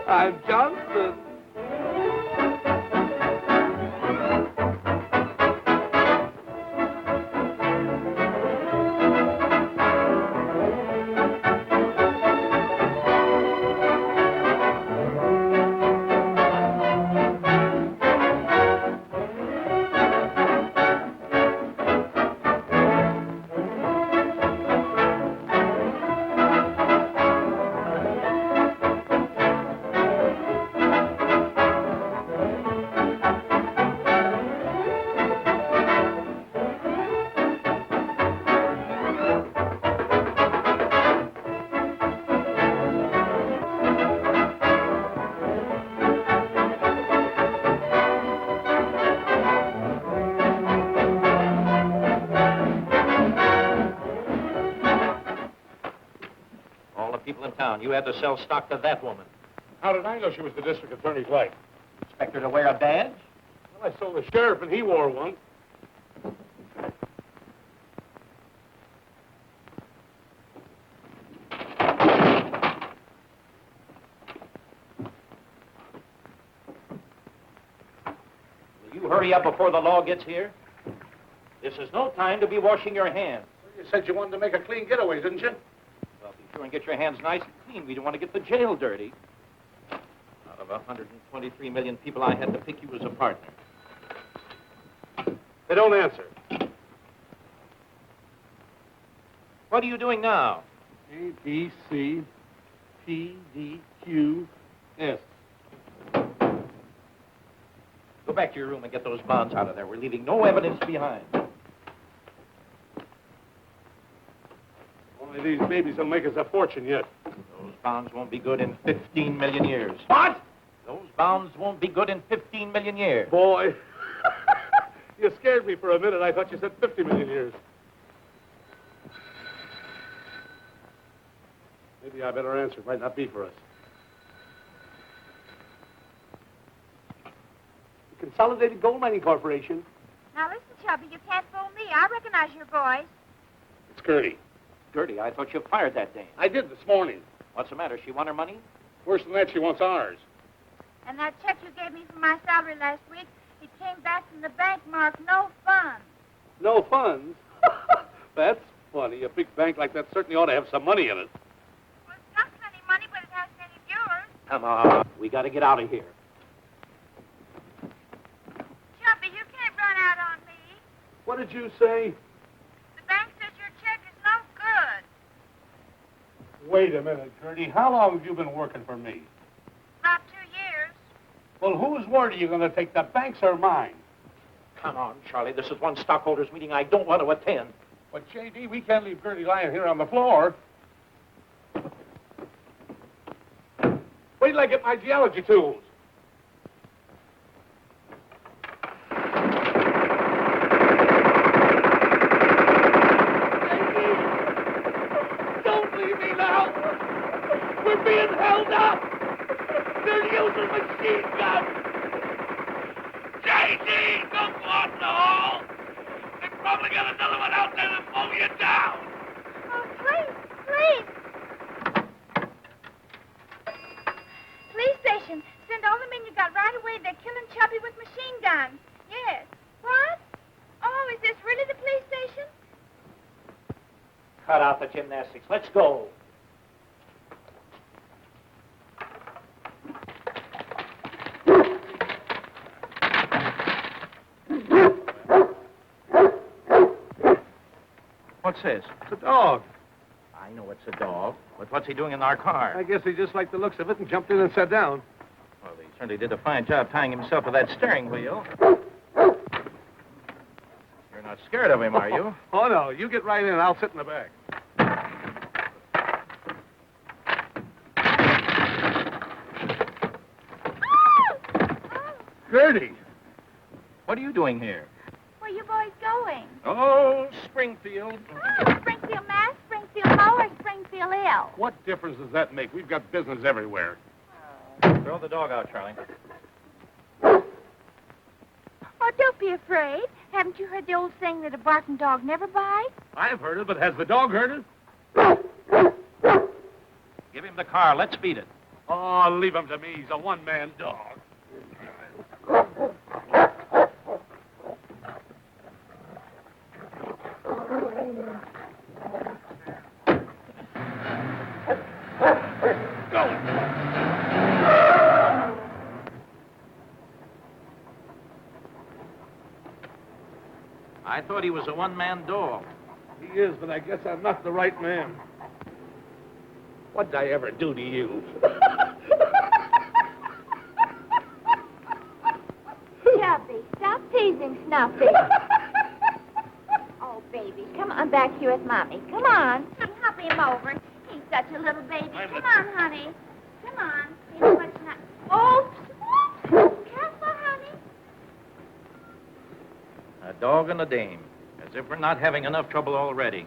I'm Johnson. People in town. You had to sell stock to that woman. How did I know she was the district attorney's wife? Expect her to wear a badge? Well, I sold the sheriff and he wore one. Will you hurry up before the law gets here? This is no time to be washing your hands. Well, you said you wanted to make a clean getaway, didn't you? Well, be sure and get your hands nice and clean. We don't want to get the jail dirty. Out of 123 million people, I had to pick you as a partner. They don't answer. What are you doing now? A, B, C, P, D, Q, S. Go back to your room and get those bonds out of there. We're leaving no evidence behind. Only these babies will make us a fortune yet. Those bonds won't be good in 15 million years. What? Those bonds won't be good in 15 million years. Boy, you scared me for a minute. I thought you said 50 million years. Maybe I better answer. It might not be for us. The Consolidated Gold Mining Corporation. Now listen, Chubby, you can't fool me. I recognize your voice. It's Gertie. Gertie, I thought you fired that dame. I did this morning. What's the matter? She won her money? Worse than that, she wants ours. And that check you gave me for my salary last week, it came back from the bank marked no funds. No funds? That's funny. A big bank like that certainly ought to have some money in it. Well, it's got plenty of money, but it hasn't any of yours. Come on. We got to get out of here. Chubby, you can't run out on me. What did you say? The bank says your check is no good. Wait a minute, Gertie. How long have you been working for me? About 2 years. Well, whose word are you going to take, the bank's or mine? Come on, Charlie. This is one stockholders' meeting I don't want to attend. But, J.D., we can't leave Gertie lying here on the floor. Wait till I get my geology tools. Don't leave me now! We're being held up! They're using machine guns! J.D., don't go out in the hall! They probably got another one out there to pull you down! Oh, please, please. Police station. Send all the men you got right away. They're killing Chubby with machine guns. Yes. What? Oh, is this really the police station? Cut out the gymnastics. Let's go. What's this? It's a dog. I know it's a dog, but what's he doing in our car? I guess he just liked the looks of it and jumped in and sat down. Well, he certainly did a fine job tying himself to that steering wheel. You're not scared of him, are you? Oh, no. You get right in and I'll sit in the back. Gertie! What are you doing here? Where you boys going? Oh, Springfield. Oh, Springfield, Mass, Springfield Low, or Springfield L. What difference does that make? We've got business everywhere. Throw the dog out, Charlie. Oh, don't be afraid. Haven't you heard the old saying that a barking dog never bites? I've heard it, but has the dog heard it? Give him the car. Let's beat it. Oh, leave him to me. He's a one-man dog. I thought he was a one-man dog. He is, but I guess I'm not the right man. What'd I ever do to you? Chubby, stop teasing Snuffy. Oh, baby, come on back here with Mommy. Come on. Hop him over. He's such a little baby. Come on, honey. Come on. You know what's not... Oops. Oops. Careful, honey. A dog and a dame. As if we're not having enough trouble already.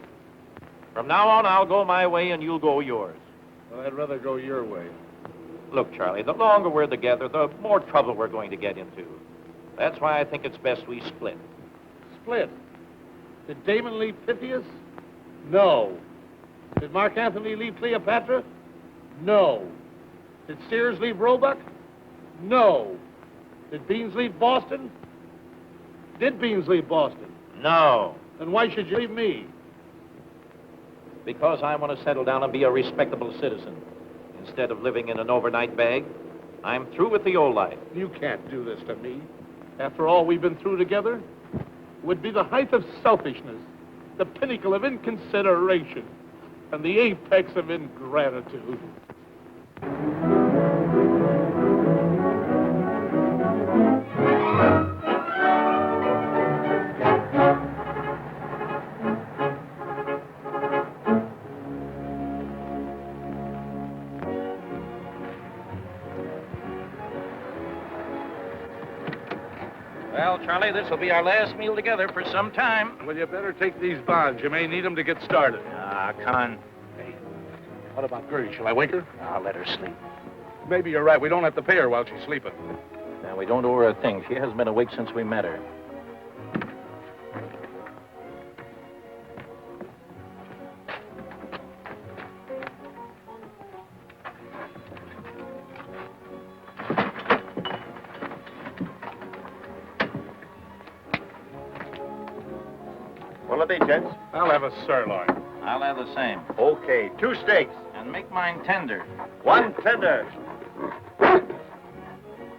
From now on, I'll go my way and you'll go yours. Well, I'd rather go your way. Look, Charlie, the longer we're together, the more trouble we're going to get into. That's why I think it's best we split. Split? Did Damon leave Pythias? No. Did Mark Anthony leave Cleopatra? No. Did Sears leave Roebuck? No. Did Beans leave Boston? Did Beans leave Boston? No. Then why should you leave me? Because I want to settle down and be a respectable citizen. Instead of living in an overnight bag, I'm through with the old life. You can't do this to me. After all we've been through together, it would be the height of selfishness, the pinnacle of inconsideration, and the apex of ingratitude. Well, Charlie, this will be our last meal together for some time. Well, you better take these bonds. You may need them to get started. Ah, come on. Hey, what about Gertie? Shall I wake her? I'll let her sleep. Maybe you're right. We don't have to pay her while she's sleeping. Now, we don't owe her a thing. She hasn't been awake since we met her. What'll it be, gents? I'll have a sirloin. I'll have the same. Okay, 2 steaks. And make mine tender. 1 tender.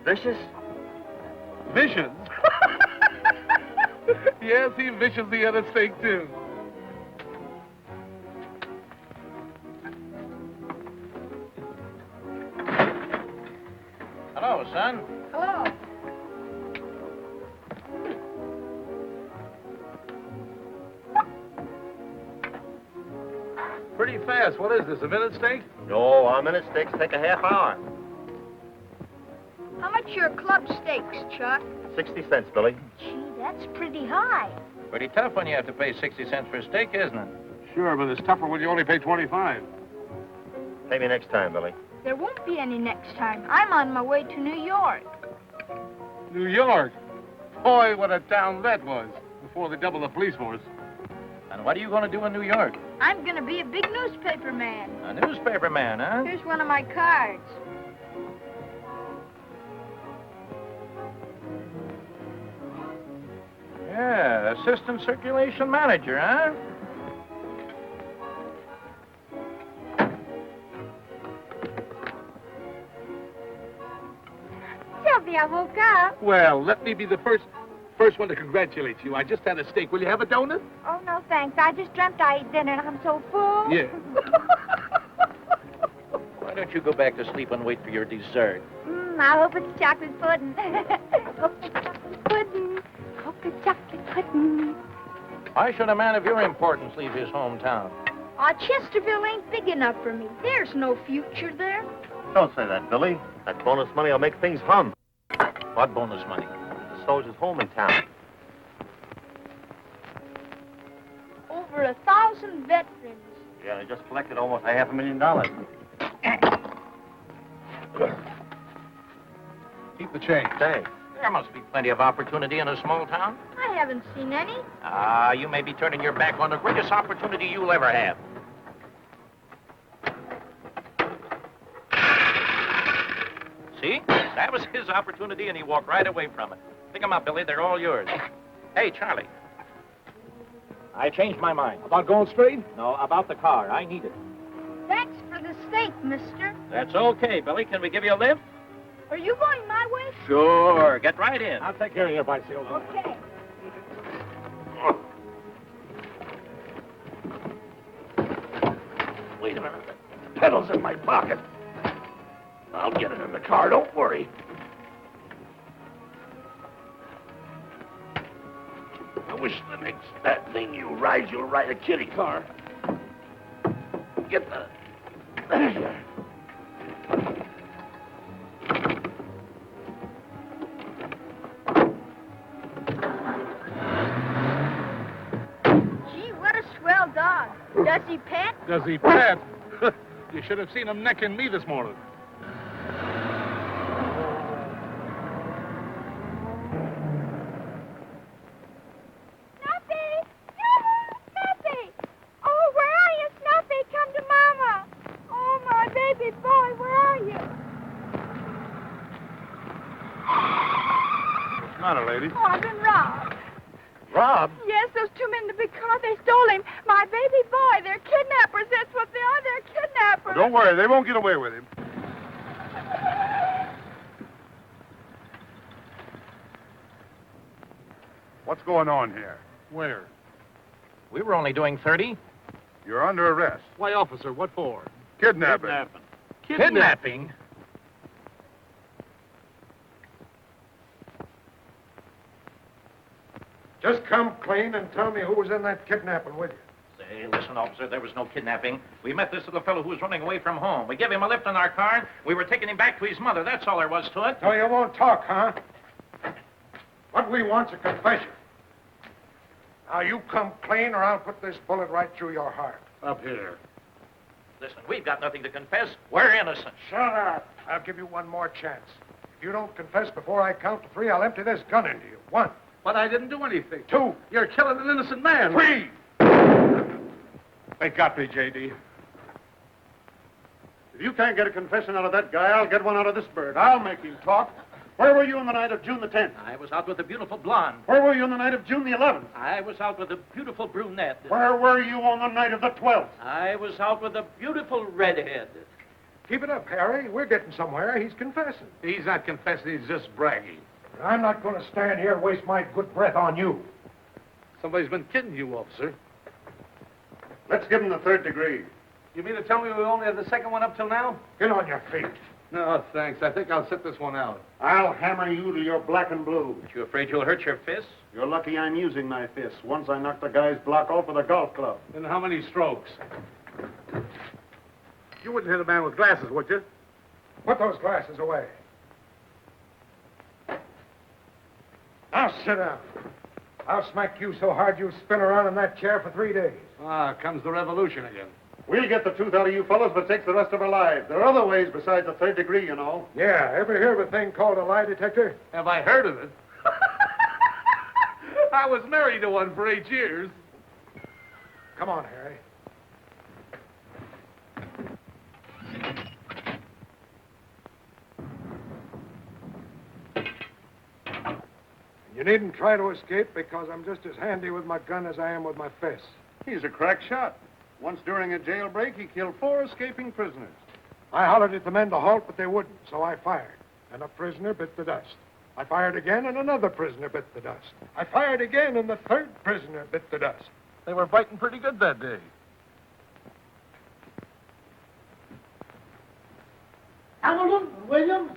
Vicious? Vicious? Yes, he vicious the other steak, too. Hello, son. Hello. Pretty fast. What is this, a minute steak? No, our minute steaks take a half hour. How much are your club steaks, Chuck? 60 cents, Billy. Gee, that's pretty high. Pretty tough when you have to pay 60 cents for a steak, isn't it? Sure, but it's tougher when you only pay 25. Pay me next time, Billy. There won't be any next time. I'm on my way to New York. New York? Boy, what a town that was before they doubled the police force. And what are you going to do in New York? I'm going to be a big newspaper man. A newspaper man, huh? Here's one of my cards. Yeah, assistant circulation manager, huh? Sylvia, I woke up. Well, let me be the first one to congratulate you. I just had a steak. Will you have a donut? Oh, no, thanks. I just dreamt I ate dinner and I'm so full. Yeah. Why don't you go back to sleep and wait for your dessert? I hope it's chocolate pudding. Hope it's chocolate pudding. Hope it's chocolate pudding. Why should a man of your importance leave his hometown? Aw, Chesterville ain't big enough for me. There's no future there. Don't say that, Billy. That bonus money will make things hum. What bonus money? The soldier's home in town. Over 1,000 veterans. Yeah, they just collected almost $500,000. Keep the change. Thanks. There must be plenty of opportunity in a small town. I haven't seen any. Ah, you may be turning your back on the greatest opportunity you'll ever have. See? That was his opportunity, and he walked right away from it. Pick 'em up, Billy. They're all yours. Hey, Charlie. I changed my mind. About going straight? No, about the car. I need it. Thanks for the steak, mister. That's okay, Billy. Can we give you a lift? Are you going my way? Sure. Get right in. I'll take care of your bicycle. Okay. Wait a minute. The pedal's in my pocket. I'll get it in the car, don't worry. I wish the next that thing you'll ride a kitty car. Get the... There you are. Gee, what a swell dog. Does he pet? Does he pet? You should have seen him necking me this morning. Snuffy! Snuffy! Oh, where are you, Snuffy? Come to Mama. Oh, my baby boy, where are you? What's the matter, lady? Oh, I've been robbed. Rob? Yes, those two men in the big car, they stole him. My baby boy, they're kidnappers. That's what they are. They're kidnappers. Don't worry, they won't get away with him. What's going on here? Where? We were only doing 30. You're under arrest. Why, officer, what for? Kidnapping. Kidnapping? Just come clean and tell me who was in that kidnapping with you. Say, listen, officer, there was no kidnapping. We met this little fellow who was running away from home. We gave him a lift in our car. We were taking him back to his mother. That's all there was to it. So you won't talk, huh? What we want's a confession. Now, you come clean or I'll put this bullet right through your heart. Up here. Listen, we've got nothing to confess. We're innocent. Shut up. I'll give you one more chance. If you don't confess before I count to 3, I'll empty this gun into you. 1, But I didn't do anything. 2, You're killing an innocent man. 3. They got me, J.D. If you can't get a confession out of that guy, I'll get one out of this bird. I'll make him talk. Where were you on the night of June the 10th? I was out with a beautiful blonde. Where were you on the night of June the 11th? I was out with a beautiful brunette. Where were you on the night of the 12th? I was out with a beautiful redhead. Keep it up, Harry. We're getting somewhere. He's confessing. He's not confessing, he's just bragging. I'm not going to stand here and waste my good breath on you. Somebody's been kidding you, officer. Let's give him the 3rd degree. You mean to tell me we only have the second one up till now? Get on your feet. No, thanks. I think I'll sit this one out. I'll hammer you till you're black and blue. Aren't you afraid you'll hurt your fists? You're lucky I'm using my fists. Once I knocked the guy's block off with a golf club. And how many strokes? You wouldn't hit a man with glasses, would you? Put those glasses away. Now sit down. I'll smack you so hard you'll spin around in that chair for 3 days. Ah, comes the revolution again. We'll get the truth out of you fellows, but it takes the rest of our lives. There are other ways besides the 3rd degree, you know. Yeah, ever hear of a thing called a lie detector? Have I heard of it? I was married to one for 8 years. Come on, Harry. You needn't try to escape because I'm just as handy with my gun as I am with my fists. He's a crack shot. Once during a jailbreak, he killed 4 escaping prisoners. I hollered at the men to halt, but they wouldn't, so I fired. And a prisoner bit the dust. I fired again, and another prisoner bit the dust. I fired again, and the 3rd prisoner bit the dust. They were fighting pretty good that day. Hamilton, Williams.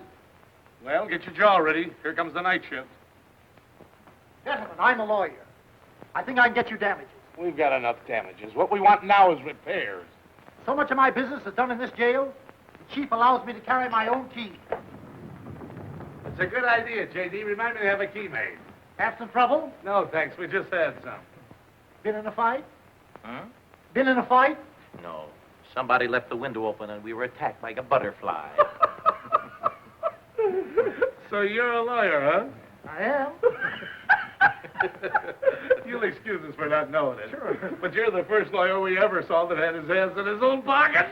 Well, get your jaw ready. Here comes the night shift. Gentlemen, I'm a lawyer. I think I can get you damages. We've got enough damages. What we want now is repairs. So much of my business is done in this jail, the chief allows me to carry my own key. It's a good idea, J.D. Remind me to have a key made. Have some trouble? No, thanks. We just had some. Been in a fight? Huh? Been in a fight? No. Somebody left the window open and we were attacked like a butterfly. So you're a lawyer, huh? I am. You'll excuse us for not knowing it. Sure. But you're the first lawyer we ever saw that had his hands in his own pocket.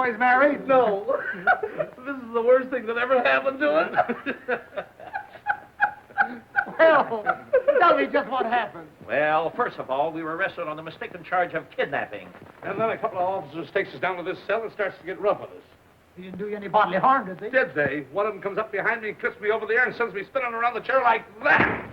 boys married? No. This is the worst thing that ever happened to us. Well, tell me just what happened. Well, first of all, we were arrested on the mistaken charge of kidnapping. And then a couple of officers takes us down to this cell and starts to get rough with us. He didn't do you any bodily harm, did they? Did they? One of them comes up behind me and twists me over the ear and sends me spinning around the chair like that.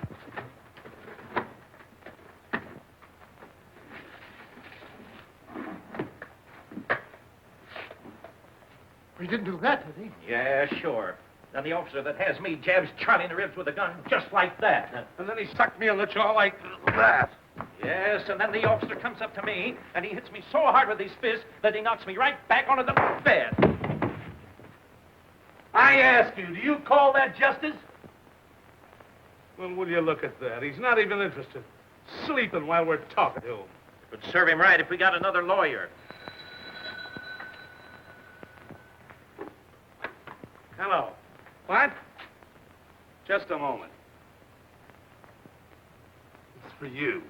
He didn't do that, did he? Yeah, sure. Then the officer that has me jabs Charlie in the ribs with a gun just like that. And then he sucked me on the jaw like that. Yes, and then the officer comes up to me, and he hits me so hard with his fist that he knocks me right back onto the bed. I ask you, do you call that justice? Well, will you look at that? He's not even interested. Sleeping while we're talking to him. It would serve him right if we got another lawyer. Hello. What? Just a moment. It's for you.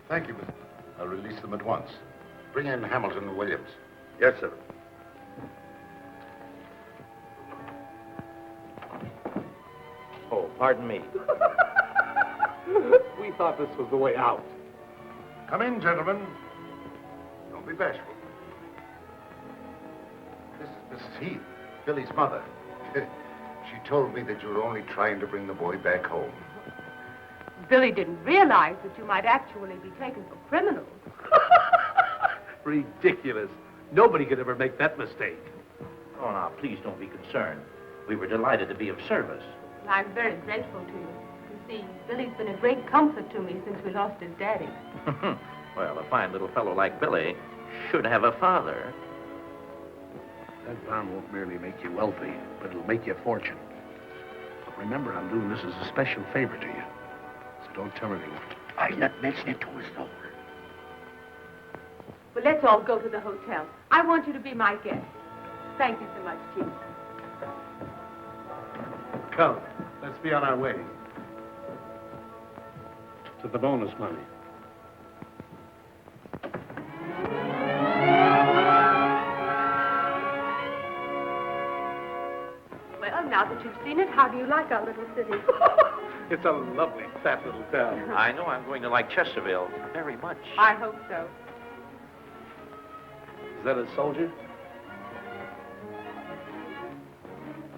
Thank you, Mr. I'll release them at once. Bring in Hamilton and Williams. Yes, sir. Oh, pardon me. We thought this was the way out. Come in, gentlemen. Don't be bashful. This is Mrs. Heath, Billy's mother. She told me that you were only trying to bring the boy back home. Billy didn't realize that you might actually be taken for criminals. Ridiculous. Nobody could ever make that mistake. Oh, now, please don't be concerned. We were delighted to be of service. I'm very grateful to you. You see, Billy's been a great comfort to me since we lost his daddy. Well, a fine little fellow like Billy should have a father. That farm won't merely make you wealthy, but it'll make you a fortune. But remember, I'm doing this as a special favor to you. So don't tell anyone. I'll not mention it to us, though. Well, let's all go to the hotel. I want you to be my guest. Thank you so much, Chief. Come, let's be on our way. To the bonus money. Well, now that you've seen it, how do you like our little city? It's a lovely, fat little town. I know I'm going to like Chesterville very much. I hope so. Is that a soldier?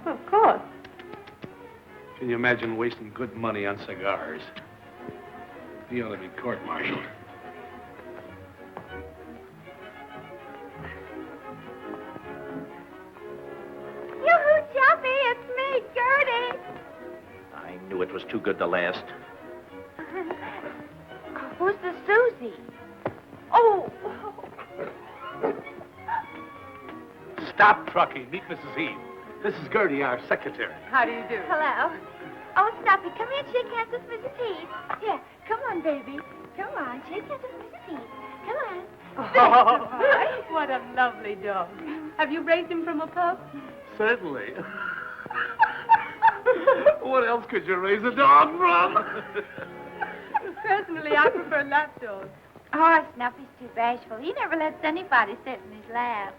Of course. Can you imagine wasting good money on cigars? He ought to be court-martialed. Yoo-hoo, Chuffy, it's me, Gertie. I knew it was too good to last. Who's the Susie? Oh. Stop trucking. Meet Mrs. Heath. This is Gertie, our secretary. How do you do? Hello. Oh, Snuffy, come here and shake hands with Mrs. Heath. Here, come on, baby. Come on, shake hands with Mrs. Heath. Come on. Oh, what a lovely dog. Have you raised him from a pup? Certainly. What else could you raise a dog from? Personally, I prefer lap dogs. Oh, Snuffy's too bashful. He never lets anybody sit in his lap.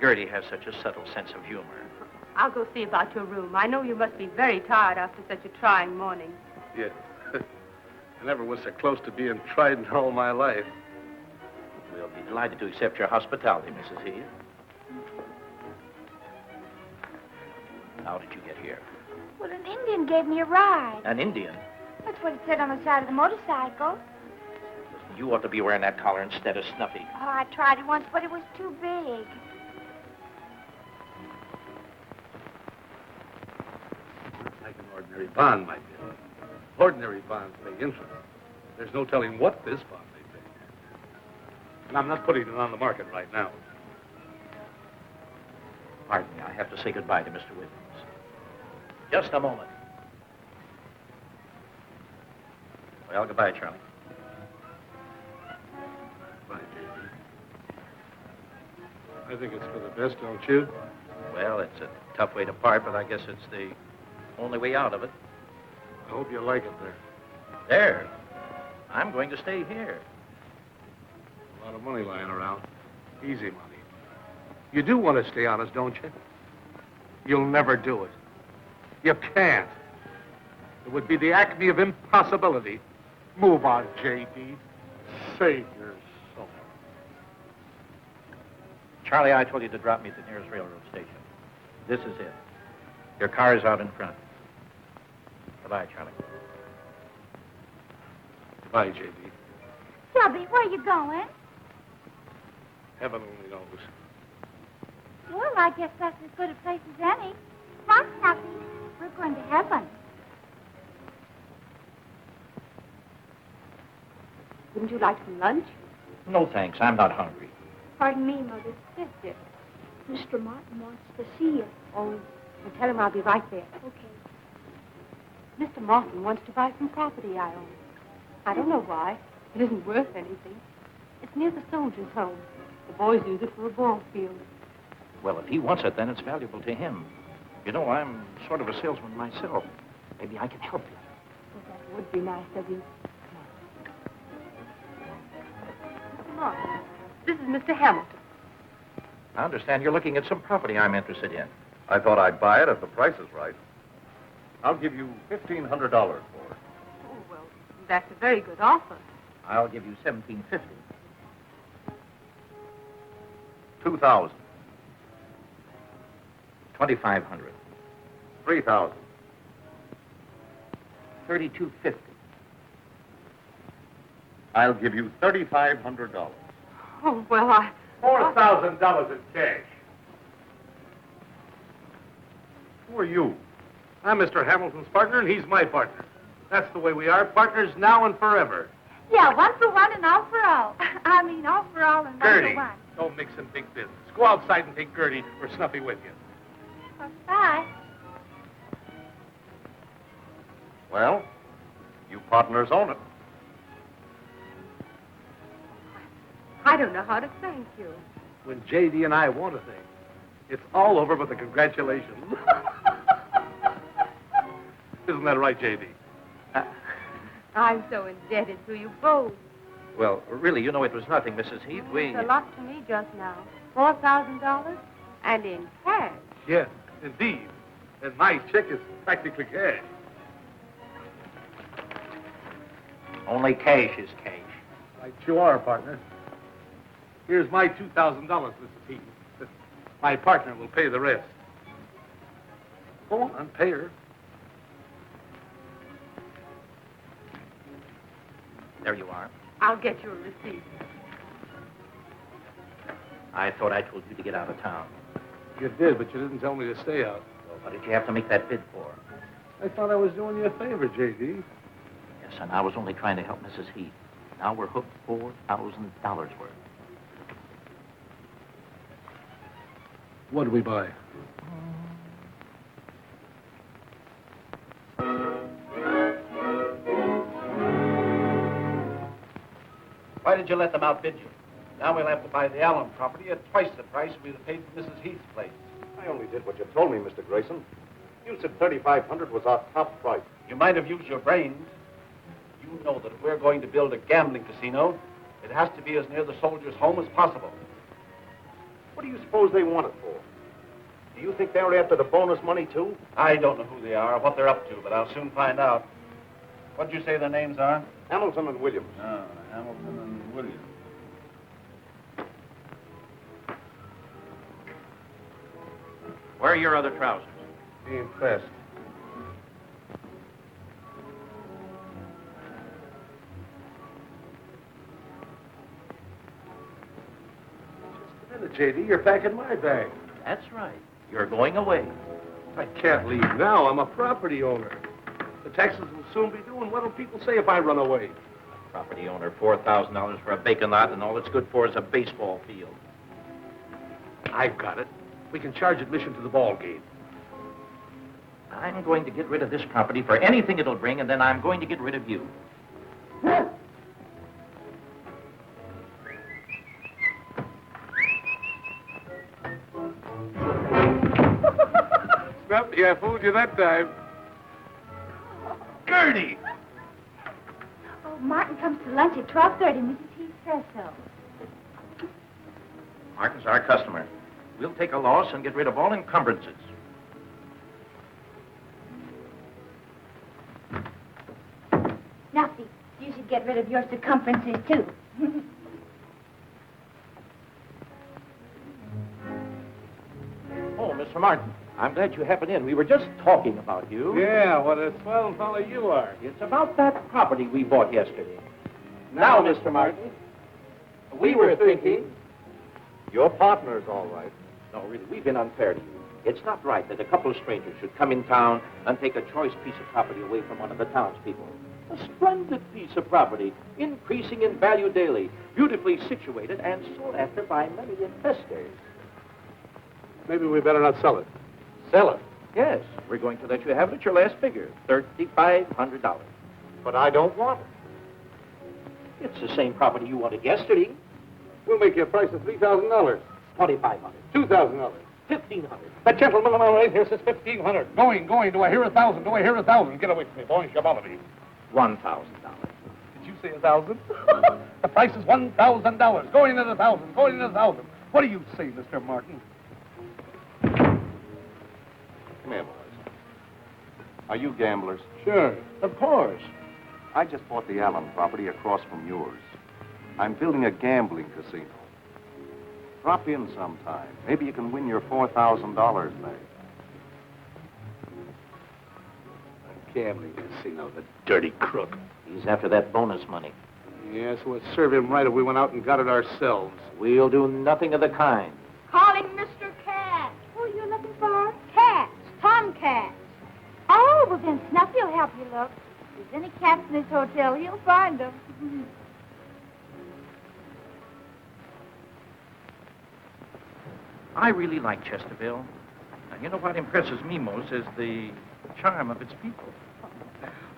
Gertie has such a subtle sense of humor. I'll go see about your room. I know you must be very tired after such a trying morning. Yes. I never was so close to being tried in all my life. We'll be delighted to accept your hospitality, Mrs. Heath. How did you get here? Well, an Indian gave me a ride. An Indian? That's what it said on the side of the motorcycle. You ought to be wearing that collar instead of Snuffy. Oh, I tried it once, but it was too big. Like an ordinary bond, my dear. Ordinary bonds pay interest. There's no telling what this bond may pay. And I'm not putting it on the market right now. Pardon me, I have to say goodbye to Mr. Williams. Just a moment. Well, goodbye, Charlie. Bye, David. I think it's for the best, don't you? Well, it's a tough way to part, but I guess it's the only way out of it. I hope you like it there. There. I'm going to stay here. A lot of money lying around. Easy money. You do want to stay honest, don't you? You'll never do it. You can't. It would be the acme of impossibility. Move on, J.D. Save your soul. Charlie, I told you to drop me at the nearest railroad station. This is it. Your car is out in front. Goodbye, Charlie. Goodbye, J.D. Chubby, where you going? Heaven only knows. Well, I guess that's as good a place as any. Come on, Snuffy. We're going to heaven. Wouldn't you like some lunch? No, thanks. I'm not hungry. Pardon me, Mother. Sister. Mr. Martin wants to see you. Oh, well, tell him I'll be right there. Okay. Mr. Martin wants to buy some property I own. I don't know why. It isn't worth anything. It's near the soldiers' home. The boys use it for a ball field. Well, if he wants it, then it's valuable to him. You know, I'm sort of a salesman myself. Maybe I can help you. Well, that would be nice of you. Mr. Martin, this is Mr. Hamilton. I understand you're looking at some property I'm interested in. I thought I'd buy it if the price is right. I'll give you $1,500 for it. Oh, well, that's a very good offer. I'll give you $1,750. 2,000. 2,500. 3,000. 3,250. I'll give you $3,500. Oh, well, $4,000 in cash. Who are you? I'm Mr. Hamilton's partner, and he's my partner. That's the way we are, partners now and forever. Yeah, one for one and all for all. I mean, all for all and one Gertie, for one. don't mix in big business. Go outside and take Gertie or Snuffy with you. Well, bye. Well, you partners own it. I don't know how to thank you. When J.D. and I want a thing, it's all over but the congratulations. Isn't that right, J.D.? I'm so indebted to you both. Well, really, you know, it was nothing, Mrs. Heath. It's a lot to me just now. $4,000 and in cash. Yes, indeed. And my check is practically cash. Only cash is cash. Right you are, partner. Here's my $2,000, Mrs. Heath. My partner will pay the rest. Go on, pay her. There you are. I'll get you a receipt. I thought I told you to get out of town. You did, but you didn't tell me to stay out. Well, what did you have to make that bid for? I thought I was doing you a favor, J.D. Yes, and I was only trying to help Mrs. Heath. Now we're hooked $4,000 worth. What do we buy? Why did you let them outbid you? Now we'll have to buy the Allen property at twice the price we'd have paid for Mrs. Heath's place. I only did what you told me, Mr. Grayson. You said $3,500 was our top price. You might have used your brains. You know that if we're going to build a gambling casino, it has to be as near the soldiers' home as possible. What do you suppose they want it for? Do you think they were after the bonus money, too? I don't know who they are or what they're up to, but I'll soon find out. What'd you say their names are? Hamilton and Williams. Oh, Hamilton and Williams. Where are your other trousers? Being pressed. Just a minute, J.D. You're packing my bag. That's right. You're going away. I can't leave now. I'm a property owner. The taxes will soon be due, and what'll people say if I run away? Property owner, $4,000 for a vacant lot, and all it's good for is a baseball field. I've got it. We can charge admission to the ball game. I'm going to get rid of this property for anything it'll bring, and then I'm going to get rid of you. Snuffy, I fooled you that time. Gertie! Martin comes to lunch at 12:30. Mrs. Heath says so. Martin's our customer. We'll take a loss and get rid of all encumbrances. Nuffy, you should get rid of your circumferences, too. Oh, Mr. Martin, I'm glad you happened in. We were just talking about you. Yeah, what a swell fellow you are. It's about that property we bought yesterday. Now, Mr. Martin, we were thinking... Your partner's all right. No, really, we've been unfair to you. It's not right that a couple of strangers should come in town and take a choice piece of property away from one of the townspeople. A splendid piece of property, increasing in value daily, beautifully situated and sought after by many investors. Maybe we better not sell it. Sell it? Yes, we're going to let you have it at your last figure, $3,500. But I don't want it. It's the same property you wanted yesterday. We'll make you a price of $3,000. $2,500. $2,000. $1,500. That gentleman right here says $1,500. Going. Do I hear 1,000? Do I hear 1,000? Get away from me, boy. You bother me. $1,000. Did you say 1,000? The price is $1,000. Going at 1,000. Going at 1,000. What do you say, Mr. Martin? Come here, boys. Are you gamblers? Sure. Of course. I just bought the Allen property across from yours. I'm building a gambling casino. Drop in sometime. Maybe you can win your $4,000 back. A gambling casino, the dirty crook. He's after that bonus money. Yes, well, it'd serve him right if we went out and got it ourselves. We'll do nothing of the kind. Calling Mr. Cat. Who are you looking for? Cats. Tomcats. Oh, well, then Snuffy will help you look. If there's any cats in this hotel, he'll find them. I really like Chesterville. Now, you know what impresses me most is the charm of its people.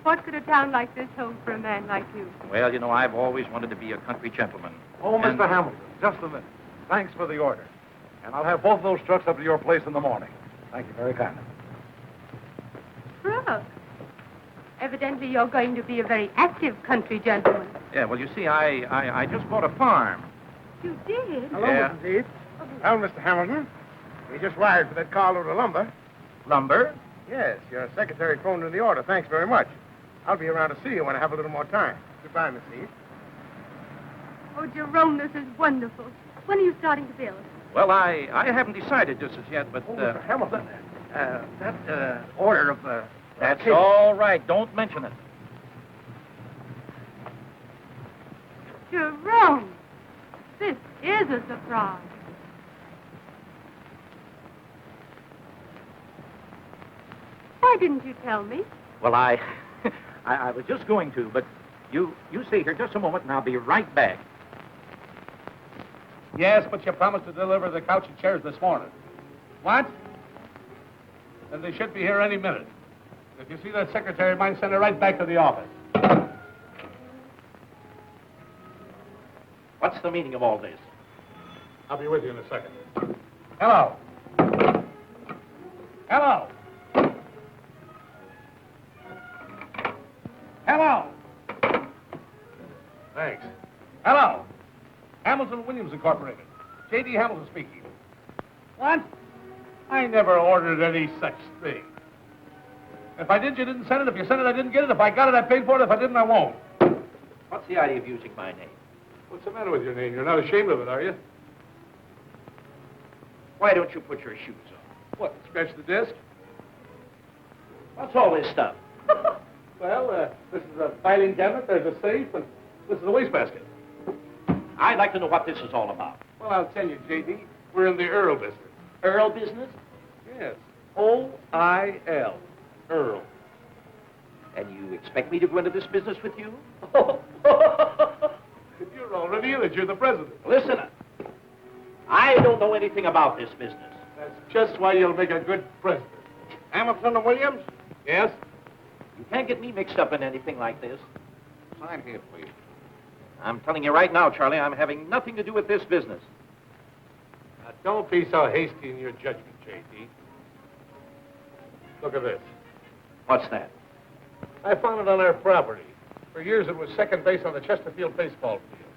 What could a town like this hold for a man like you? Well, you know, I've always wanted to be a country gentleman. Oh, And- Mr. Hamilton, just a minute. Thanks for the order. And I'll have both those trucks up to your place in the morning. Thank you very kindly. Brooke. Evidently you're going to be a very active country gentleman. Yeah, well, you see, I just bought a farm. You did? Hello, Yeah. Mrs. Heath. Well, Mr. Hamilton, we just wired for that carload of lumber. Lumber? Yes, your secretary phoned in the order. Thanks very much. I'll be around to see you when I have a little more time. Goodbye, Miss Heath. Oh, Jerome, this is wonderful. When are you starting to build? Well, I haven't decided just as yet, but... Mr. Hamilton, that order of... That's all right. Don't mention it. Jerome, this is a surprise. Why didn't you tell me? Well, I was just going to, but you stay here just a moment, and I'll be right back. Yes, but you promised to deliver the couch and chairs this morning. What? Then they should be here any minute. If you see that secretary of mine, send her right back to the office. What's the meaning of all this? I'll be with you in a second. Hello. Hello. Hello. Thanks. Hello. Hamilton Williams Incorporated. J.D. Hamilton speaking. What? I never ordered any such thing. If I did, you didn't send it. If you sent it, I didn't get it. If I got it, I paid for it. If I didn't, I won't. What's the idea of using my name? What's the matter with your name? You're not ashamed of it, are you? Why don't you put your shoes on? What, scratch the disc? What's all this stuff? Well, this is a filing cabinet, there's a safe, and this is a wastebasket. I'd like to know what this is all about. Well, I'll tell you, J.D., we're in the Earl business. Earl business? Yes. O-I-L. Earl. And you expect me to go into this business with you? You're already in it. You're the president. Listen, I don't know anything about this business. That's just why you'll make a good president. Hamilton and Williams? Yes? You can't get me mixed up in anything like this. Sign here, please. I'm telling you right now, Charlie, I'm having nothing to do with this business. Now, don't be so hasty in your judgment, J.D. Look at this. What's that? I found it on our property. For years it was second base on the Chesterfield baseball field.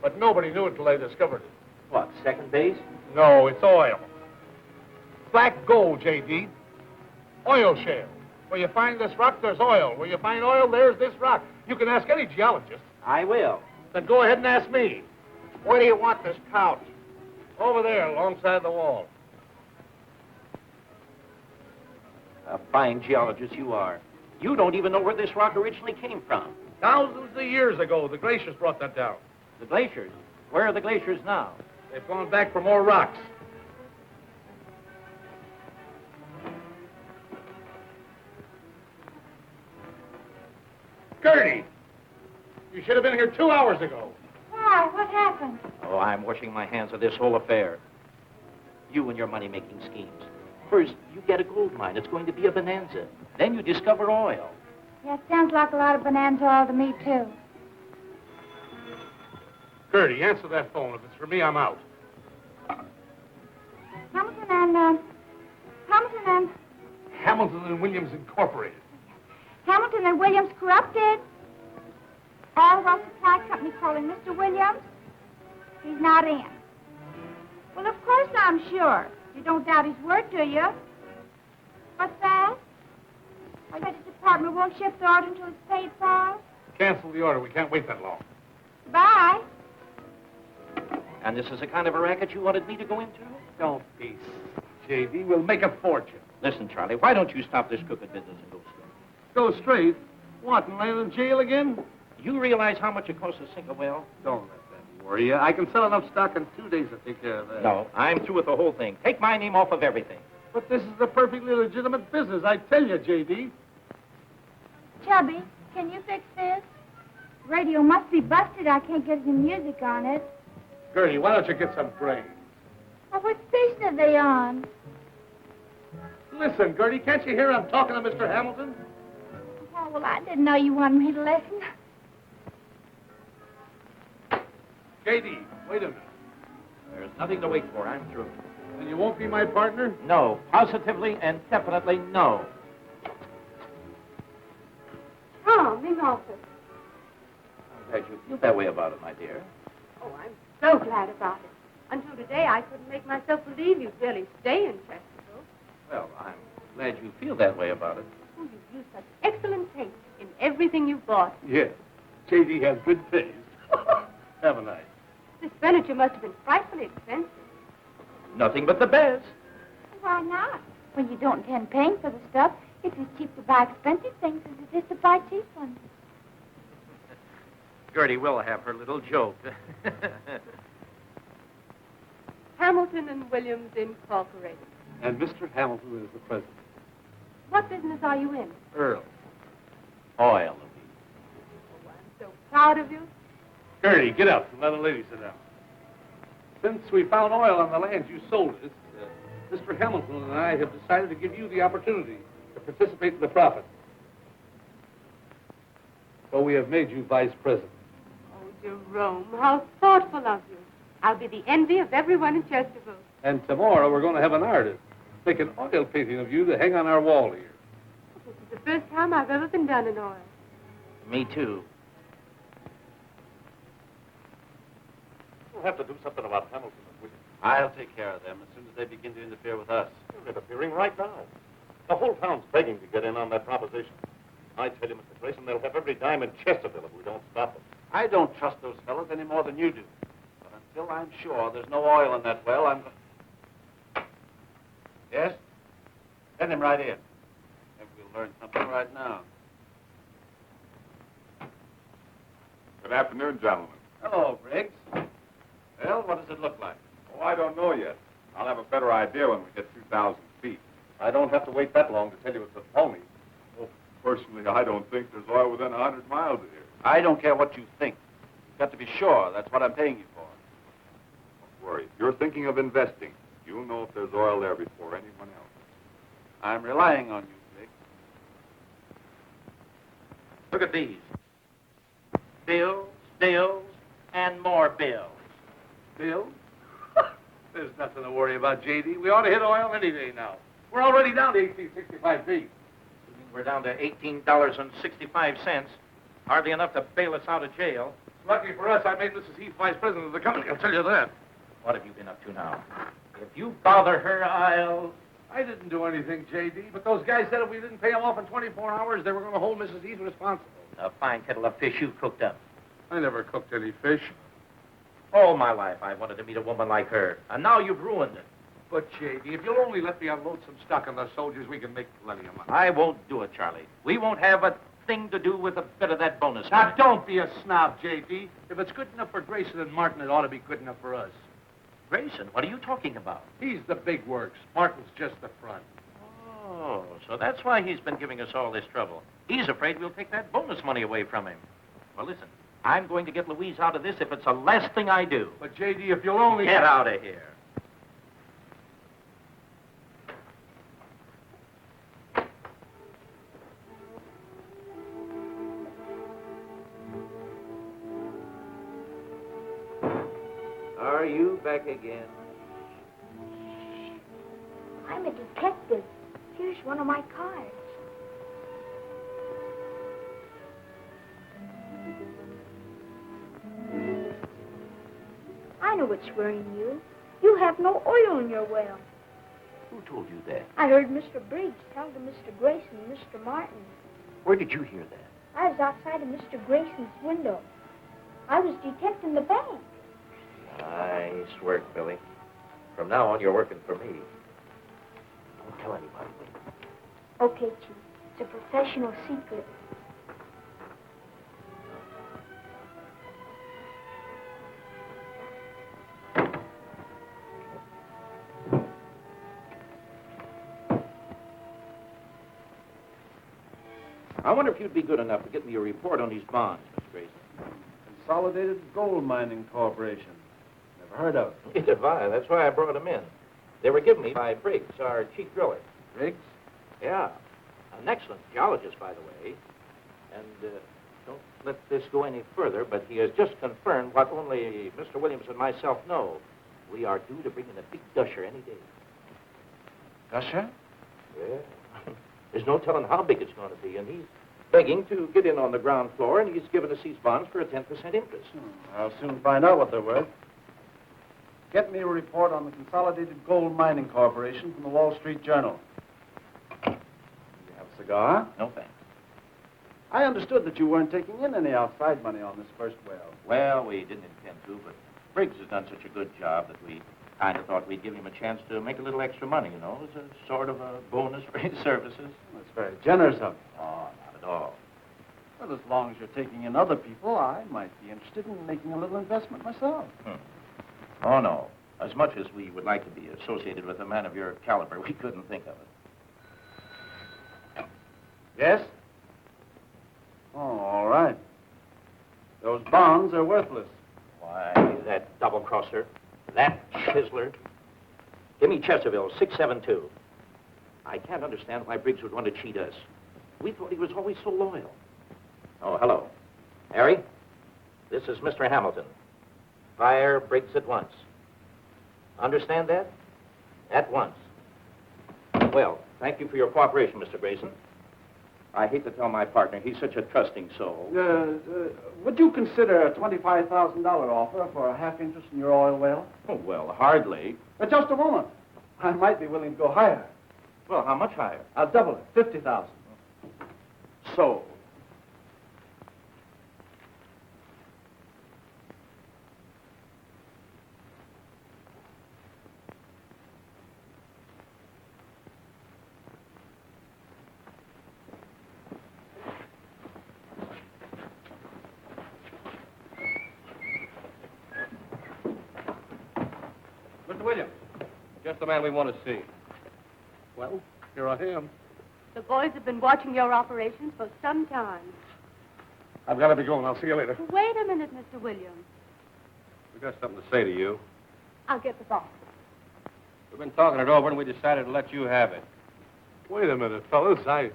But nobody knew it until they discovered it. What, second base? No, it's oil. Black gold, J.D. Oil shale. Where you find this rock, there's oil. Where you find oil, there's this rock. You can ask any geologist. I will. Then go ahead and ask me. Where do you want this couch? Over there, alongside the wall. A fine geologist you are. You don't even know where this rock originally came from. Thousands of years ago, the glaciers brought that down. The glaciers? Where are the glaciers now? They've gone back for more rocks. Gertie! You should have been here 2 hours ago. Why? What happened? Oh, I'm washing my hands of this whole affair. You and your money-making schemes. First, you get a gold mine. It's going to be a bonanza. Then you discover oil. Yeah, it sounds like a lot of bonanza oil to me, too. Gertie, answer that phone. If it's for me, I'm out. Hamilton and Williams Incorporated. Hamilton and Williams corrupted. All Well Supply Company calling Mr. Williams. He's not in. Well, of course I'm sure. You don't doubt his word, do you? What's that? I bet the department won't shift the order until it's paid for. Cancel the order. We can't wait that long. Bye. And this is the kind of a racket you wanted me to go into? Don't be J.D. We'll make a fortune. Listen, Charlie, why don't you stop this crooked business and go straight? Go straight? What, and land in jail again? You realize how much it costs to sink a well? Don't let that worry you. I can sell enough stock in 2 days to take care of that. No, I'm through with the whole thing. Take my name off of everything. But this is a perfectly legitimate business, I tell you, J.D. Chubby, can you fix this? Radio must be busted. I can't get any music on it. Gertie, why don't you get some brains? Oh, what station are they on? Listen, Gertie, can't you hear I'm talking to Mr. Hamilton? Oh, well, I didn't know you wanted me to listen. J.D., wait a minute. There's nothing to wait for. I'm through. And you won't be my partner? No. Positively and definitely no. Oh, Miss Olsen. I'm glad you feel that way about it, my dear. Oh, I'm so glad about it. Until today, I couldn't make myself believe you'd really stay in Chesterfield. Well, I'm glad you feel that way about it. Oh, you've used such excellent taste in everything you've bought. Yes. J.D. has good taste. Haven't I? This furniture must have been frightfully expensive. Nothing but the best. Why not? Well, you don't intend paying for the stuff. It's as cheap to buy expensive things as it is to buy cheap ones. Gertie will have her little joke. Hamilton and Williams Incorporated. And Mr. Hamilton is the president. What business are you in? Earl. Oil. Oh, I'm so proud of you. Gertie, get up and let a lady sit down. Since we found oil on the land you sold us, Mr. Hamilton and I have decided to give you the opportunity to participate in the profit. So we have made you vice president. Oh, Jerome, how thoughtful of you. I'll be the envy of everyone in Chesterfield. And tomorrow we're going to have an artist make an oil painting of you to hang on our wall here. This is the first time I've ever been done in oil. Me too. We'll have to do something about Hamilton and Williams. I'll take care of them as soon as they begin to interfere with us. They're interfering right now. The whole town's begging to get in on that proposition. I tell you, Mr. Grayson, they'll have every dime in Chesterfield if we don't stop them. I don't trust those fellows any more than you do. But until I'm sure there's no oil in that well, I'm... Yes? Send him right in. Maybe we'll learn something right now. Good afternoon, gentlemen. Hello, Briggs. Well, what does it look like? Oh, I don't know yet. I'll have a better idea when we get 2,000 feet. I don't have to wait that long to tell you it's a phony. Oh, personally, I don't think there's oil within 100 miles of here. I don't care what you think. You've got to be sure. That's what I'm paying you for. Don't worry. If you're thinking of investing, you'll know if there's oil there before anyone else. I'm relying on you, Briggs. Look at these. Bills, bills, and more bills. Bill? There's nothing to worry about, J.D. We ought to hit oil any day now. We're already down to 1865 feet. We're down to $18.65. Hardly enough to bail us out of jail. Lucky for us, I made Mrs. Heath vice president of the company, I'll tell you that. What have you been up to now? If you bother her, I'll... I didn't do anything, J.D., but those guys said if we didn't pay them off in 24 hours, they were going to hold Mrs. Heath responsible. A fine kettle of fish you cooked up. I never cooked any fish. All my life I wanted to meet a woman like her, and now you've ruined it. But, J.D., if you'll only let me unload some stock on the soldiers, we can make plenty of money. I won't do it, Charlie. We won't have a thing to do with a bit of that bonus Now, money. don't be a snob, J.D. If it's good enough for Grayson and Martin, it ought to be good enough for us. Grayson, what are you talking about? He's the big works. Martin's just the front. Oh, so that's why he's been giving us all this trouble. He's afraid we'll take that bonus money away from him. Well, listen, I'm going to get Louise out of this if it's the last thing I do. But, J.D., if you'll only... Get out of here. Are you back again? I'm a detective. Here's one of my cards. I know what's worrying you. You have no oil in your well. Who told you that? I heard Mr. Briggs tell to Mr. Grayson and Mr. Martin. Where did you hear that? I was outside of Mr. Grayson's window. I was detecting the bank. Nice work, Billy. From now on, you're working for me. Don't tell anybody. Okay, Chief. It's a professional secret. I wonder if you'd be good enough to get me a report on these bonds, Mr. Grayson. Consolidated Gold Mining Corporation. Never heard of it. Neither have I. That's why I brought them in. They were given me by Briggs, our chief driller. Briggs? Yeah. An excellent geologist, by the way. And don't let this go any further, but he has just confirmed what only Mr. Williams and myself know. We are due to bring in a big gusher any day. Gusher? Yeah. There's no telling how big it's going to be, and he's begging to get in on the ground floor, and he's given us these bonds for a 10% interest. I'll soon find out what they're worth. Get me a report on the Consolidated Gold Mining Corporation from the Wall Street Journal. You have a cigar? No thanks. I understood that you weren't taking in any outside money on this first well. Well, we didn't intend to, but Briggs has done such a good job that we kind of thought we'd give him a chance to make a little extra money, you know, as a sort of a bonus for his services. That's very generous of you. Oh, not at all. Well, as long as you're taking in other people, I might be interested in making a little investment myself. Oh, no. As much as we would like to be associated with a man of your caliber, we couldn't think of it. Yes? Oh, all right. Those bonds are worthless. Why, that double-crosser, that chiseler. Give me Chesterville, 672. I can't understand why Briggs would want to cheat us. We thought he was always so loyal. Oh, hello. Harry, this is Mr. Hamilton. Fire Briggs at once. Understand that? At once. Well, thank you for your cooperation, Mr. Grayson. I hate to tell my partner, he's such a trusting soul. Would you consider a $25,000 offer for a half interest in your oil well? Oh, well, hardly. Just a moment. I might be willing to go higher. Well, how much higher? I'll double it, 50,000. Sold. Mr. Williams, just the man we want to see. Well, here I am. The boys have been watching your operations for some time. I've got to be going. I'll see you later. Wait a minute, Mr. Williams. We've got something to say to you. I'll get the box. We've been talking it over, and we decided to let you have it. Wait a minute, fellas. I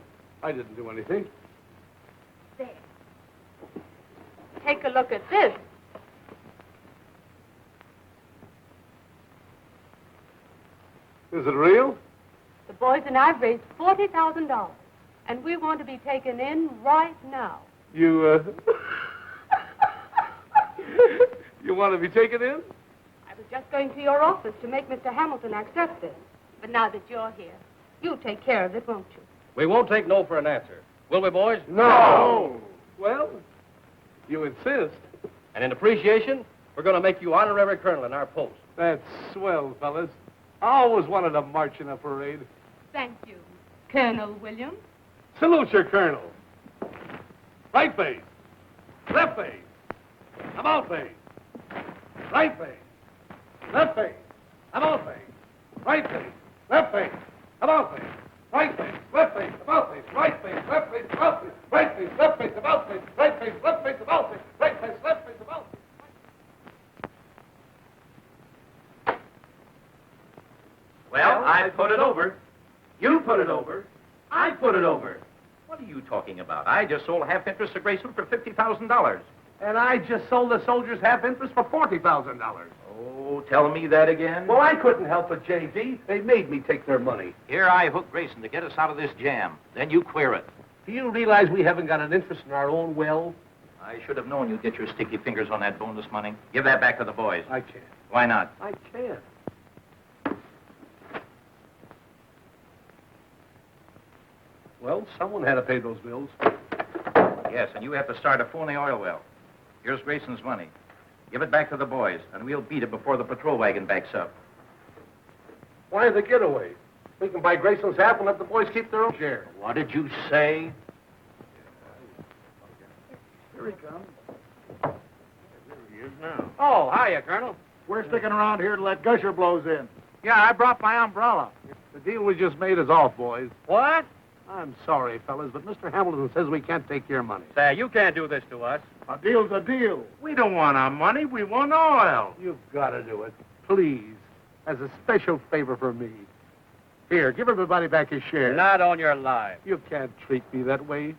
didn't do anything. There. Take a look at this. Is it real? The boys and I've raised $40,000, and we want to be taken in right now. You, you want to be taken in? I was just going to your office to make Mr. Hamilton accept it. But now that you're here, you'll take care of it, won't you? We won't take no for an answer. Will we, boys? No. Well, you insist. And in appreciation, we're going to make you honorary colonel in our post. That's swell, fellas. I always wanted to march in a parade. Thank you, Colonel Williams. Salute your colonel. Right face. Left face. About face. Right face. Left face. About face. Right face. Left face. About face. Right face. Left face. About face. Right face. Left face. About face. Right face. Left face. About face. Right face. Left face. About face. Right face. Left face. About face. Well, I put it over. You put it over. I put it over. What are you talking about? I just sold half interest to Grayson for $50,000. And I just sold the soldiers half interest for $40,000. Oh, tell me that again. Well, I couldn't help it, J.D. They made me take their money. Here I hook Grayson to get us out of this jam. Then you queer it. Do you realize we haven't got an interest in our own well? I should have known you'd get your sticky fingers on that bonus money. Give that back to the boys. I can't. Why not? I can't. Well, someone had to pay those bills. Yes, and you have to start a phony oil well. Here's Grayson's money. Give it back to the boys, and we'll beat it before the patrol wagon backs up. Why the getaway? We can buy Grayson's half and let the boys keep their own share. What did you say? Here he comes. There he is now. Oh, hiya, Colonel. We're sticking around here to let Gusher blows in. Yeah, I brought my umbrella. The deal we just made is off, boys. What? I'm sorry, fellas, but Mr. Hamilton says we can't take your money. Say, you can't do this to us. A deal's a deal. We don't want our money. We want oil. You've got to do it. Please. As a special favor for me. Here, give everybody back his share. Not on your life. You can't treat me that way.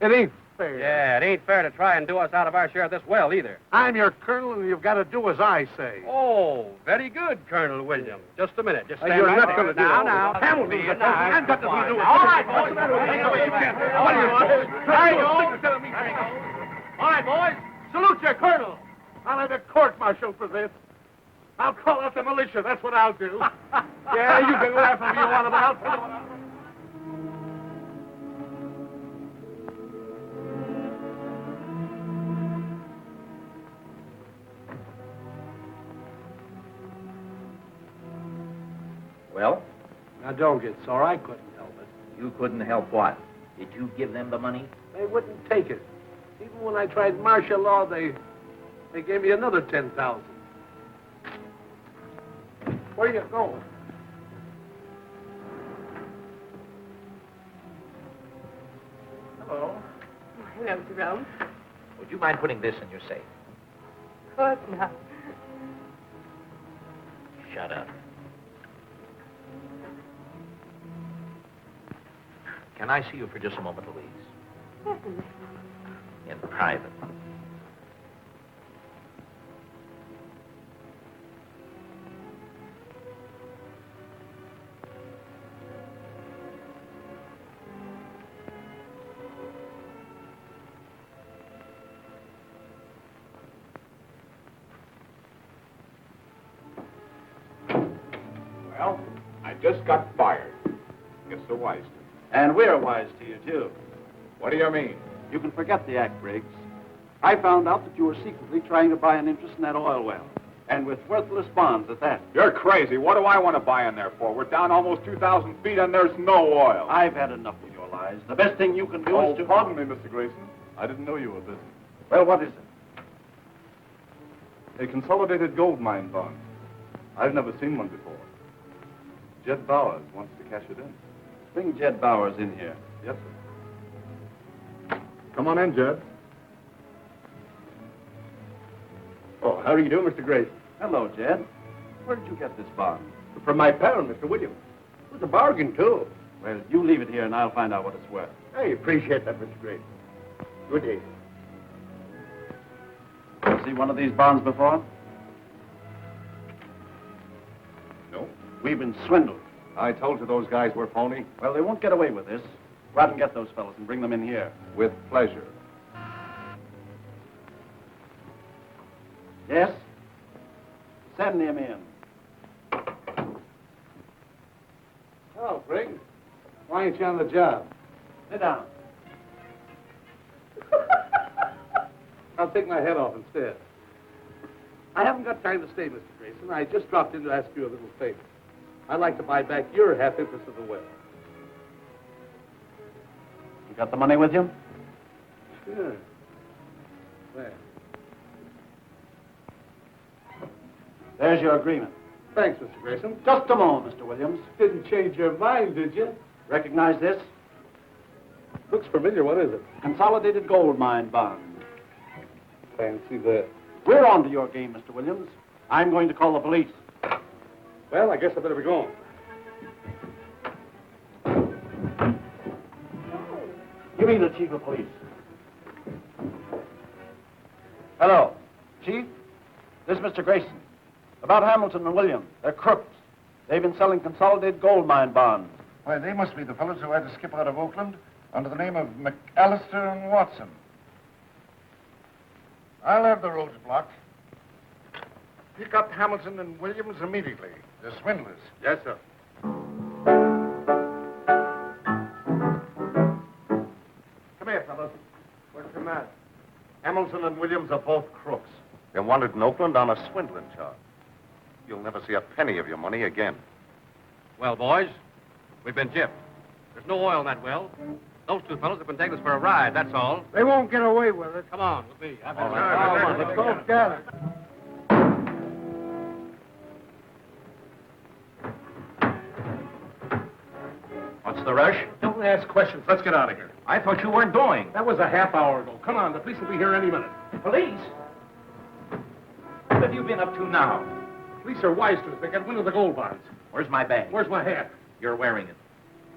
It ain't fair. Yeah, it ain't fair to try and do us out of our share of this well, either. I'm your colonel, and you've got to do as I say. Oh, very good, Colonel Williams. Just a minute. Just stand you're right not there. going to do it. Now. Hamilton's a Now. I've got to do it. All right, boys. What are you doing? There you go. All right, boys. Salute your colonel. I'll have a court-martial for this. I'll call out the militia. That's what I'll do. Yeah, you can laugh if you want, but I'll tell you. Well, Now, don't get sore. I couldn't help it. you couldn't help what? Did you give them the money? They wouldn't take it. Even when I tried martial law, they gave me another $10,000. Where you going? Hello. Hello, Jerome. Would you mind putting this in your safe? Of course not. Shut up. Can I see you for just a moment, Louise? Certainly. In private. Well, I just got fired. Guess they're wise to me. And we're wise to you, too. What do you mean? You can forget the act, Briggs. I found out that you were secretly trying to buy an interest in that oil well. And with worthless bonds at that. You're crazy. What do I want to buy in there for? We're down almost 2,000 feet and there's no oil. I've had enough of your lies. The best thing you can do is to... Pardon me, Mr. Grayson. I didn't know you were busy. Well, what is it? A consolidated gold mine bond. I've never seen one before. Jed Bowers wants to cash it in. Bring Jed Bowers in here. Yes, sir. Come on in, Jed. Oh, how do you do, Mr. Grayson? Hello, Jed. Where did you get this bond? From my pal, Mr. Williams. It was a bargain, too. Well, you leave it here and I'll find out what it's worth. I appreciate that, Mr. Grayson. Good day. You see one of these bonds before? No. We've been swindled. I told you those guys were phony. Well, they won't get away with this. Go out and get those fellows and bring them in here. With pleasure. Yes? Send him in. Oh, Greg. Why ain't you on the job? Sit down. I'll take my head off instead. I haven't got time to stay, Mr. Grayson. I just dropped in to ask you a little favor. I'd like to buy back your half interest of the well. You got the money with you? Sure. There. There's your agreement. Thanks, Mr. Grayson. Just a moment, Mr. Williams. Didn't change your mind, did you? Recognize this? Looks familiar. What is it? Consolidated gold mine bond. Fancy that. We're on to your game, Mr. Williams. I'm going to call the police. Well, I guess I better be going. Give me the chief of police. Hello, Chief. This is Mr. Grayson. About Hamilton and Williams. They're crooks. They've been selling consolidated gold mine bonds. Why, they must be the fellows who had to skip out of Oakland under the name of McAllister and Watson. I'll have the roads blocked. Pick up Hamilton and Williams immediately. They're swindlers. Yes, sir. Come here, fellows. What's the matter? Hamilton and Williams are both crooks. They're wanted in Oakland on a swindling charge. You'll never see a penny of your money again. Well, boys, we've been gypped. There's no oil in that well. Those two fellows have been taking us for a ride, that's all. They won't get away with it. Come on, with me. I've been Let's go gather. What's the rush? Don't ask questions. Let's get out of here. I thought you weren't going. That was a half hour ago. Come on, the police will be here any minute. Police? What have you been up to now? Police are wise to us. They got wind of the gold bonds. Where's my bag? Where's my hat? You're wearing it.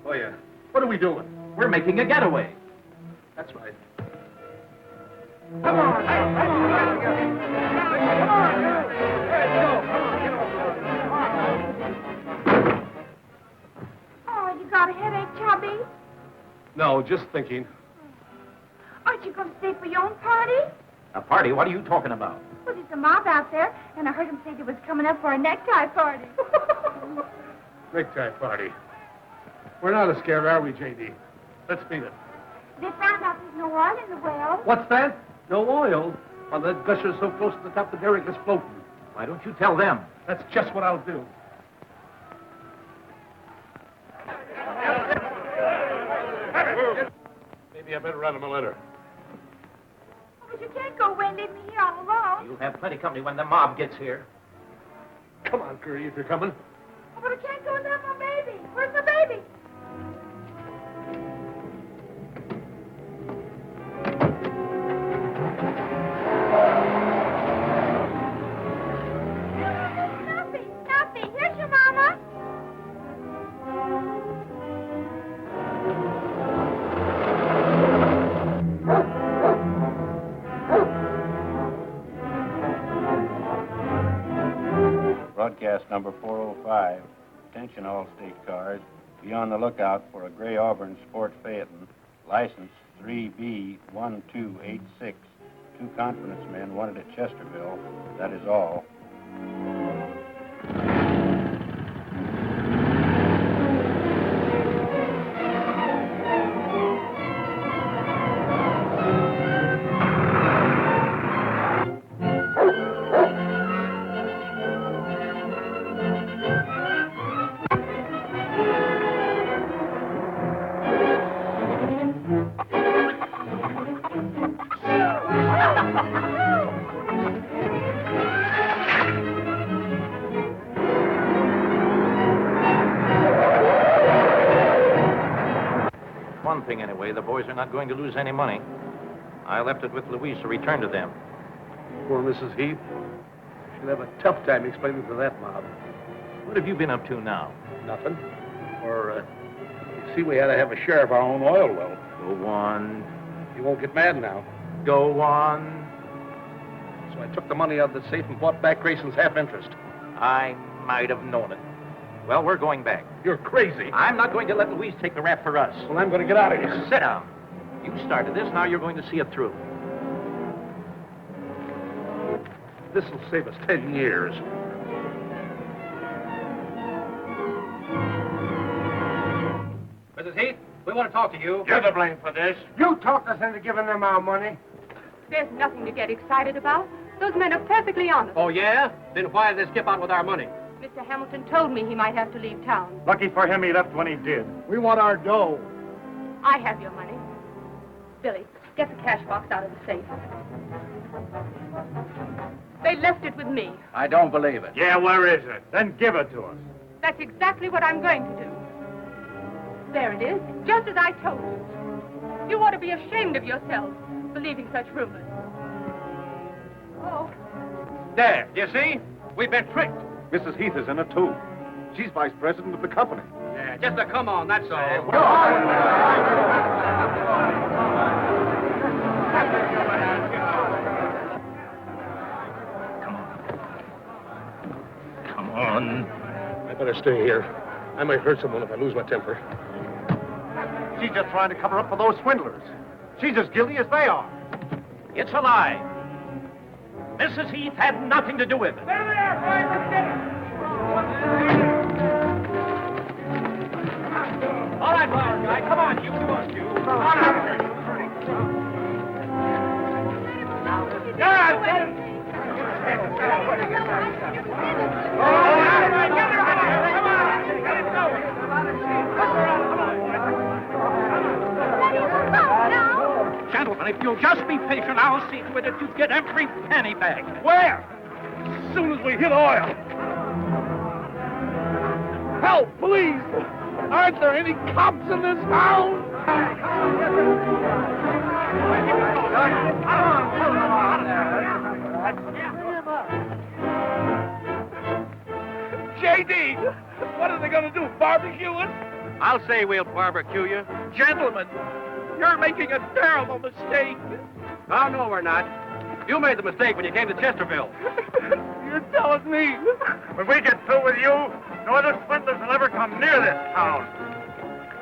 Oh, yeah. What are we doing? We're making a getaway. That's right. Come on. Come on. Come on. Let's go. Come on. Get over. Oh, you got a headache, Chubby? No, just thinking. Aren't you going to stay for your own party? A party? What are you talking about? Well, there's a mob out there, and I heard him say they was coming up for a necktie party. Necktie party. We're not as scared, are we, J.D.? Let's beat it. They found out there's no oil in the well. What's that? No oil? Well, that gusher's so close to the top the derrick is floating. Why don't you tell them? That's just what I'll do. Maybe I better write him a letter. But you can't go away and leave me here all alone. You'll have plenty company when the mob gets here. Come on, Curry, if you're coming. Oh, but I can't go without my baby. Where's my baby? Nothing. Here's your mama. Broadcast number 405. Attention all state cars. Be on the lookout for a gray Auburn Sport Phaeton. License 3B1286. 2 confidence men wanted at Chesterville. That is all. One thing, anyway, the boys are not going to lose any money. I left it with Louise to return to them. Poor Mrs. Heath. She'll have a tough time explaining to that mob. What have you been up to now? Nothing. Or, you see, we had to have a share of our own oil well. Go on. You won't get mad now. Go on. So I took the money out of the safe and bought back Grayson's half interest. I might have known it. Well, we're going back. You're crazy. I'm not going to let Louise take the rap for us. Well, I'm going to get out of here. Sit down. You started this, now you're going to see it through. This'll save us 10 years. Mrs. Heath, we want to talk to you. You're to blame for this. You talked us into giving them our money. There's nothing to get excited about. Those men are perfectly honest. Oh, yeah? Then why did they skip out with our money? Mr. Hamilton told me he might have to leave town. Lucky for him, he left when he did. We want our dough. I have your money. Billy, get the cash box out of the safe. They left it with me. I don't believe it. Yeah, where is it? Then give it to us. That's exactly what I'm going to do. There it is, just as I told you. You ought to be ashamed of yourself, believing such rumors. Oh. There, you see? We've been tricked. Mrs. Heath is in it, too. She's vice president of the company. Yeah, just a come on, that's all. Come on. I better stay here. I might hurt someone if I lose my temper. She's just trying to cover up for those swindlers. She's as guilty as they are. It's a lie. Mrs. Heath had nothing to do with it. There they are, boys. Let's get them. All right, flower guy, come on, you. Come on, you. Gentlemen, if you'll just be patient, I'll see to it that you get every penny back. Where? As soon as we hit oil. Help, please! Aren't there any cops in this town? J.D., what are they going to do, barbecue us? I'll say we'll barbecue you. Gentlemen, you're making a terrible mistake. Oh, no, we're not. You made the mistake when you came to Chesterville. You're telling me? When we get through with you, no other swindlers will ever come near this town.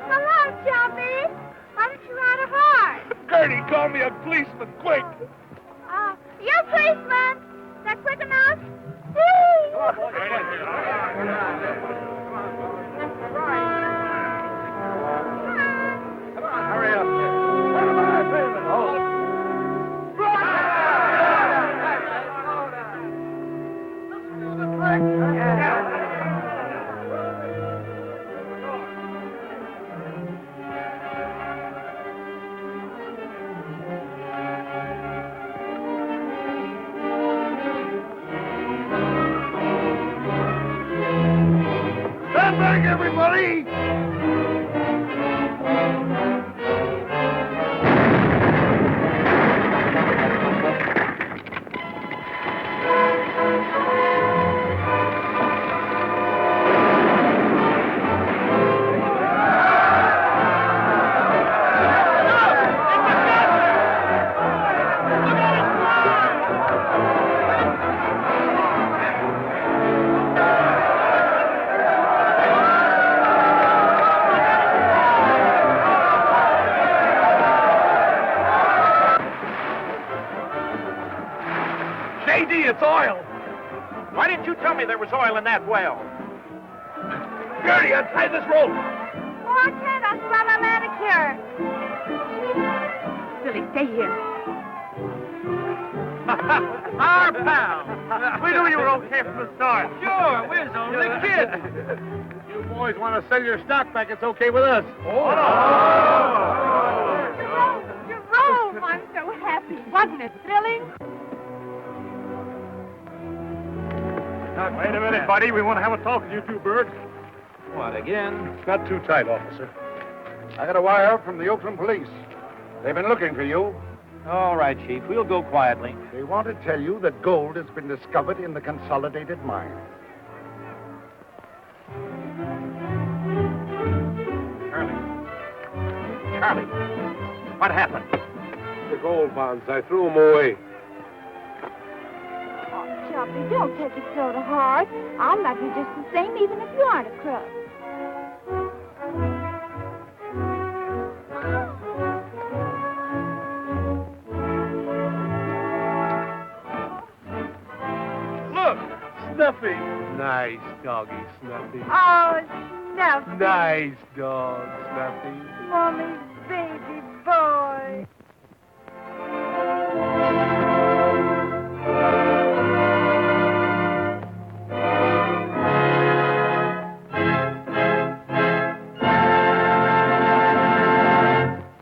Hello, Chubby. Why don't you ride a horse? Gertie, call me a policeman, quick. You're a policeman. Is that quick enough? Hurry up. What am I feeling? Stand back, everybody! J.D., it's oil. Why didn't you tell me there was oil in that well? Gertie, untie this rope. Oh, I can't. I'll spoil my manicure. Billy, stay here. Our pal. We knew you were okay from the start. Sure, we're only kids. You boys want to sell your stock back, it's okay with us. Jerome, I'm so happy. Wasn't it thrilling? Wait a minute, buddy. We want to have a talk with you two birds. What, again? Not too tight, officer. I got a wire up from the Oakland police. They've been looking for you. All right, Chief. We'll go quietly. They want to tell you that gold has been discovered in the Consolidated Mine. Charlie, what happened? The gold bonds, I threw them away. Oh, Chubby, don't take it so to heart. I'll love you just the same, even if you aren't a crook. Snuffy. Nice doggy, Snuffy. Oh, Snuffy. Nice dog, Snuffy. Mommy